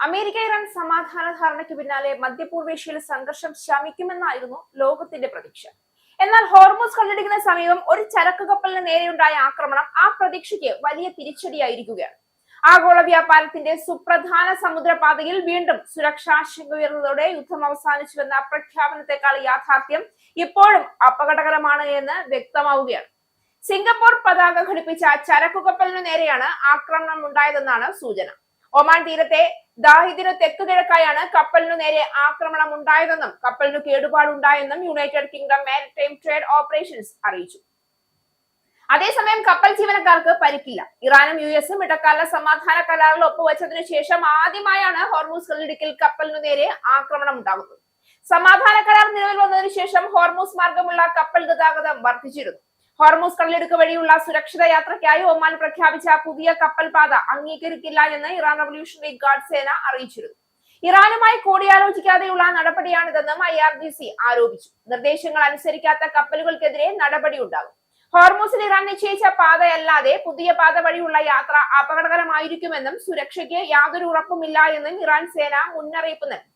America Iran സമാധാന ധാരണയ്ക്ക് പിന്നാലെ മധ്യപൂർവേഷ്യയിൽ സംഘർഷം ശമിക്കുമെന്നായിരുന്നു ലോകത്തിന്റെ പ്രതീക്ഷ. എന്നാൽ ഹോർമൂസ് കടലിടുക്കിന് സമീപം ഒരു ചരക്ക് കപ്പലിന് നേരെയുണ്ടായ ആക്രമണം ആ പ്രതീക്ഷയ്ക്ക് വലിയ തിരിച്ചടിയായിരിക്കുകയാണ്. ആഗോള വ്യാപാരത്തിന്റെ സുപ്രധാന സമുദ്രപാതയിൽ വീണ്ടും സുരക്ഷാശങ്ക ഉയർന്നതോടെ യുദ്ധം അവസാനിച്ചുവെന്ന പ്രഖ്യാപനത്തെക്കാൾ യാഥാർത്ഥ്യം ഇപ്പോഴും അപകടകരമാണ് എന്ന് വ്യക്തമാവുകയാണ്. സിംഗപ്പൂർ പതാക ഘടിപ്പിച്ച ചരക്കുകപ്പലിനു നേരെയാണ് ആക്രമണം ഉണ്ടായതെന്നാണ് സൂചന. ഒമാൻ തീരത്തെ ദാഹിദിനു തെക്കു കിഴക്കായാണ് കപ്പലിനു നേരെ ആക്രമണം ഉണ്ടായതെന്നും കപ്പലിനു കേടുപാടുണ്ടായെന്നും United Kingdom Maritime Trade Operations അറിയിച്ചു. അതേസമയം കപ്പൽ ജീവനക്കാർക്ക് പരിക്കില്ല. ഇറാനും യുഎസും ഇടക്കാല സമാധാന കരാറിൽ ഒപ്പുവെച്ചതിനു ശേഷം ആദ്യമായാണ് ഹോർമൂസ് കടലിടുക്കിൽ കപ്പലിനു നേരെ ആക്രമണം ഉണ്ടാകുന്നത്. സമാധാന കരാർ നിലവിൽ വന്നതിനു ശേഷം ഹോർമൂസ് മാർഗമുള്ള കപ്പൽ ഗതാഗതം വർദ്ധിച്ചിരുന്നു. ഹോർമൂസ് കടലിടുക്ക് വഴിയുള്ള സുരക്ഷിത യാത്രയ്ക്കായി ഒമാൻ പ്രഖ്യാപിച്ച പുതിയ കപ്പൽ പാത അംഗീകരിക്കില്ല എന്ന് ഇറാൻ റവല്യൂഷണറി ഗാർഡ് സേന അറിയിച്ചിരുന്നു. ഇറാനുമായി കൂടിയാലോചിക്കാതെയുള്ള നടപടിയാണിതെന്നും IRGC ആരോപിച്ചു. നിർദ്ദേശങ്ങൾ അനുസരിക്കാത്ത കപ്പലുകൾക്കെതിരെ നടപടി ഉണ്ടാകും. ഹോർമൂസിൽ ഇറാൻ നിശ്ചയിച്ച പാതയല്ലാതെ പുതിയ പാത വഴിയുള്ള യാത്ര അപകടകരമായിരിക്കുമെന്നും സുരക്ഷയ്ക്ക് യാതൊരു ഉറപ്പുമില്ല എന്നും ഇറാൻ സേന മുന്നറിയിപ്പ് നൽകി.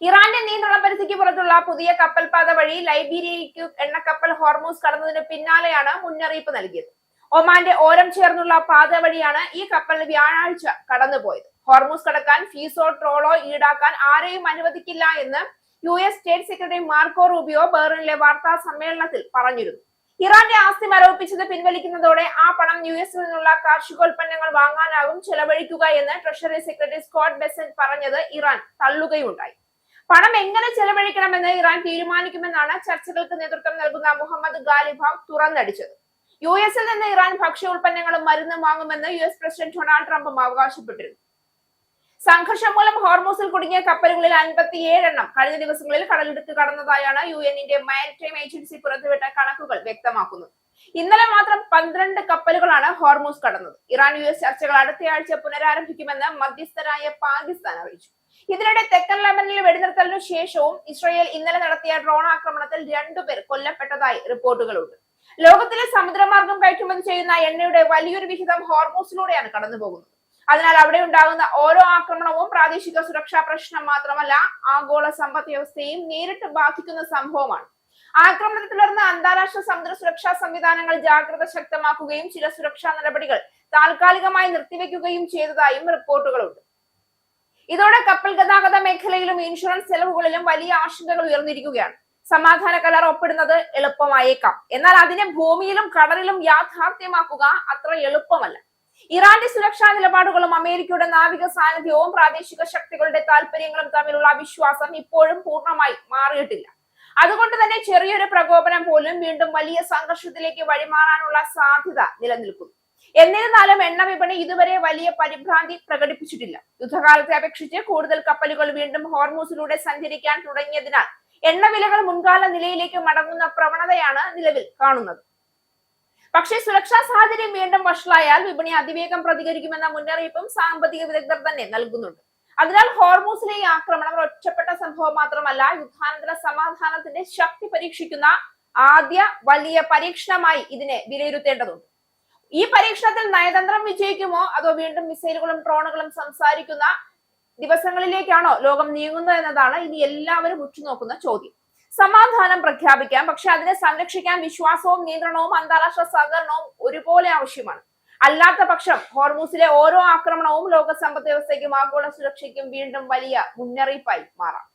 ഇറാന്റെ നിയന്ത്രണ പരിധിക്ക് പുറത്തുള്ള പുതിയ കപ്പൽ പാത വഴി ലൈബീരിയയ്ക്ക് എണ്ണക്കപ്പൽ ഹോർമൂസ് കടന്നതിന് പിന്നാലെയാണ് മുന്നറിയിപ്പ് നൽകിയത്. ഒമാന്റെ ഓരം ചേർന്നുള്ള പാത വഴിയാണ് ഈ കപ്പൽ വ്യാഴാഴ്ച കടന്നുപോയത്. ഹോർമൂസ് കടക്കാൻ ഫീസോ ട്രോളോ ഈടാക്കാൻ ആരെയും അനുവദിക്കില്ല എന്ന് US State Secretary Marco Rubio ബെർലിനിലെ വാർത്താ സമ്മേളനത്തിൽ പറഞ്ഞിരുന്നു. ഇറാന്റെ ആസ്തി മരവിപ്പിച്ചത് പിൻവലിക്കുന്നതോടെ ആ പണം US നിന്നുള്ള കാർഷികോൽപ്പന്നങ്ങൾ വാങ്ങാനാകും ചെലവഴിക്കുക എന്ന് ട്രഷറി സെക്രട്ടറി സ്കോട്ട് ബെസന്റ് പറഞ്ഞത് ഇറാൻ തള്ളുകയുണ്ടായി. പണം എങ്ങനെ ചെലവഴിക്കണമെന്ന് ഇറാൻ തീരുമാനിക്കുമെന്നാണ് ചർച്ചകൾക്ക് നേതൃത്വം നൽകുന്ന മുഹമ്മദ് ഗാലിബാഫ് തുറന്നടിച്ചത്. US നിന്ന് ഇറാൻ ഭക്ഷ്യോൽപ്പന്നങ്ങളും മരുന്നും വാങ്ങുമെന്ന് US പ്രസിഡന്റ് ഡൊണാൾഡ് ട്രംപും അവകാശപ്പെട്ടിരുന്നു. സംഘർഷം മൂലം ഹോർമൂസിൽ കുടുങ്ങിയ കപ്പലുകളിൽ 57 എണ്ണം കഴിഞ്ഞ ദിവസങ്ങളിൽ കടലിടുക്ക് കടന്നതായാണ് UNന്റെ മാരിടൈം ഏജൻസി പുറത്തുവിട്ട കണക്കുകൾ വ്യക്തമാക്കുന്നത്. ഇന്നലെ മാത്രം 12 കപ്പലുകളാണ് ഹോർമൂസ് കടന്നത്. ഇറാൻ US ചർച്ചകൾ അടുത്തയാഴ്ച പുനരാരംഭിക്കുമെന്ന് മധ്യസ്ഥരായ പാകിസ്ഥാൻ അറിയിച്ചു. ഇതിനിടെ തെക്കൻ ലെബനനിൽ വെടിനിർത്തലിനു ശേഷവും ഇസ്രായേൽ ഇന്നലെ നടത്തിയ ഡ്രോൺ ആക്രമണത്തിൽ 2 പേർ കൊല്ലപ്പെട്ടതായി റിപ്പോർട്ടുകളുണ്ട്. ലോകത്തിലെ സമുദ്രമാർഗം കയറ്റുമതി ചെയ്യുന്ന എണ്ണയുടെ വലിയൊരു വിഹിതം ഹോർമൂസിലൂടെയാണ് കടന്നുപോകുന്നത്. അതിനാൽ അവിടെ ഉണ്ടാകുന്ന ഓരോ ആക്രമണവും പ്രാദേശിക സുരക്ഷാ പ്രശ്നം മാത്രമല്ല, ആഗോള സമ്പദ് വ്യവസ്ഥയെയും നേരിട്ട് ബാധിക്കുന്ന സംഭവമാണ്. ആക്രമണത്തെ തുടർന്ന് അന്താരാഷ്ട്ര സമുദ്ര സുരക്ഷാ സംവിധാനങ്ങൾ ജാഗ്രത ശക്തമാക്കുകയും ചില സുരക്ഷാ നടപടികൾ താൽക്കാലികമായി നിർത്തിവെക്കുകയും ചെയ്തതായും റിപ്പോർട്ടുകളുണ്ട്. ഇതോടെ കപ്പൽ ഗതാഗത മേഖലയിലും ഇൻഷുറൻസ് ചെലവുകളിലും വലിയ ആശങ്കകൾ ഉയർന്നിരിക്കുകയാണ്. സമാധാന കരാർ ഒപ്പിടുന്നത് എളുപ്പമായേക്കാം, എന്നാൽ അതിനെ ഭൂമിയിലും കടലിലും യാഥാർത്ഥ്യമാക്കുക അത്ര എളുപ്പമല്ല. ഇറാന്റെ സുരക്ഷാ നിലപാടുകളും അമേരിക്കയുടെ നാവിക സാന്നിധ്യവും പ്രാദേശിക ശക്തികളുടെ താല്പര്യങ്ങളും തമ്മിലുള്ള വിശ്വാസം ഇപ്പോഴും പൂർണ്ണമായി മാറിയിട്ടില്ല. അതുകൊണ്ട് തന്നെ ചെറിയൊരു പ്രകോപനം പോലും വീണ്ടും വലിയ സംഘർഷത്തിലേക്ക് വഴിമാറാനുള്ള സാധ്യത നിലനിൽക്കുന്നു. എന്നിരുന്നാലും എണ്ണ വിപണി ഇതുവരെ വലിയ പരിഭ്രാന്തി പ്രകടിപ്പിച്ചിട്ടില്ല. യുദ്ധകാലത്തെ അപേക്ഷിച്ച് കൂടുതൽ കപ്പലുകൾ വീണ്ടും ഹോർമൂസിലൂടെ സഞ്ചരിക്കാൻ തുടങ്ങിയതിനാൽ എണ്ണവിലകൾ മുൻകാല നിലയിലേക്ക് മടങ്ങുന്ന പ്രവണതയാണ് നിലവിൽ കാണുന്നത്. പക്ഷേ സുരക്ഷാ സാഹചര്യം വീണ്ടും വഷളായാൽ വിപണി അതിവേഗം പ്രതികരിക്കുമെന്ന മുന്നറിയിപ്പും സാമ്പത്തിക വിദഗ്ധർ തന്നെ നൽകുന്നുണ്ട്. അതിനാൽ ഹോർമൂസിലെ ഈ ആക്രമണം ഒറ്റപ്പെട്ട സംഭവം മാത്രമല്ല, യുദ്ധാനന്തര സമാധാനത്തിന്റെ ശക്തി പരീക്ഷിക്കുന്ന ആദ്യ വലിയ പരീക്ഷണമായി ഇതിനെ വിലയിരുത്തേണ്ടതുണ്ട്. ഈ പരീക്ഷണത്തിൽ നയതന്ത്രം വിജയിക്കുമോ അതോ വീണ്ടും മിസൈലുകളും ഡ്രോണുകളും സംസാരിക്കുന്ന ദിവസങ്ങളിലേക്കാണോ ലോകം നീങ്ങുന്നത് എന്നതാണ് ഇനി എല്ലാവരും ഉറ്റുനോക്കുന്ന ചോദ്യം. സമാധാനം പ്രഖ്യാപിക്കാം, പക്ഷെ അതിനെ സംരക്ഷിക്കാൻ വിശ്വാസവും നിയന്ത്രണവും അന്താരാഷ്ട്ര സഹകരണവും ഒരുപോലെ ആവശ്യമാണ്. അല്ലാത്ത പക്ഷം ഹോർമൂസിലെ ഓരോ ആക്രമണവും ലോക സമ്പദ് വ്യവസ്ഥയ്ക്കും ആഗോള സുരക്ഷയ്ക്കും വീണ്ടും വലിയ മുന്നറിയിപ്പായി മാറാം.